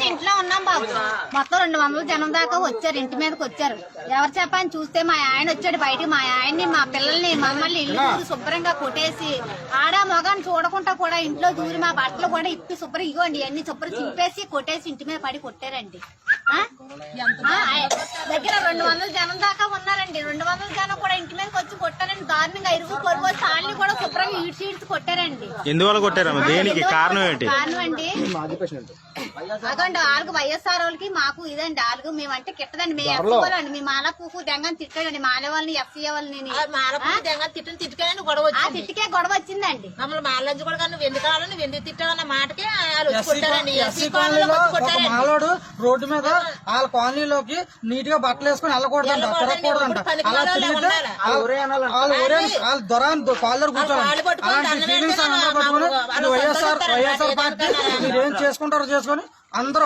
ఇంట్లో ఉన్నాం బాబు. మొత్తం 200 జనం దాకా వచ్చారు, ఇంటి మీదకి వచ్చారు. ఎవరు చెప్పని చూస్తే మా ఆయన వచ్చాడు బయటికి. మా ఆయన్ని, మా పిల్లల్ని, మమ్మల్ని ఇల్లు శుభ్రంగా కొట్టేసి ఆడ మొగాన్ని చూడకుండా కూడా ఇంట్లో దూరి మా బట్టలు కూడా ఇప్పి శుభ్రం ఇగోండి అన్ని శుభ్రం చింపేసి కొట్టేసి ఇంటి మీద పడి కొట్టారండి. దగ్గర 200 జనం దాకా ఉన్నారండి. 200 జనం కూడా ఇంటి మీదకి వచ్చి కొట్టారండి. దారుణంగా ఇరుగు పొరుగు తాళ్ళని కూడా శుభ్రంగా ఈడ్చి కొట్టారండి. ఎందువల్ల కొట్టారమ్మా? దేనికి కారణం ఏంటి? కారణం అండి అదండి వాళ్ళకి వైఎస్ఆర్ వాళ్ళకి మాకు ఇదండి. వాళ్ళకి మేమంటే కిట్టదండి. మేము ఎఫ్సీ వాళ్ళండి. మేము మాల పూకు దెంగని తిట్టాడండి. మాలే వాళ్ళని ఎఫ్సీ వాళ్ళని తిట్టికే గొడవ వచ్చిందండి. మమ్మల్ని మాలంచి కూడా నువ్వు ఎందుకు కావాలి, నువ్వు ఎందుకు తిట్టావన్న మాటకే మాలోడు రోడ్డు మీద వాళ్ళ కాలనీలోకి నీట్ గా బట్టలు వేసుకుని వెళ్ళకూడదంట, తిరగకూడదంట. అలా తిరిగితే వాళ్ళ దొరాన్ని కాలర్ కూర్చోవాలి. అలాంటి ఫీలింగ్స్ పట్టుకుని వైఎస్ఆర్ పార్టీ మీరు ఏం చేసుకుంటారో చేసుకుని అందరూ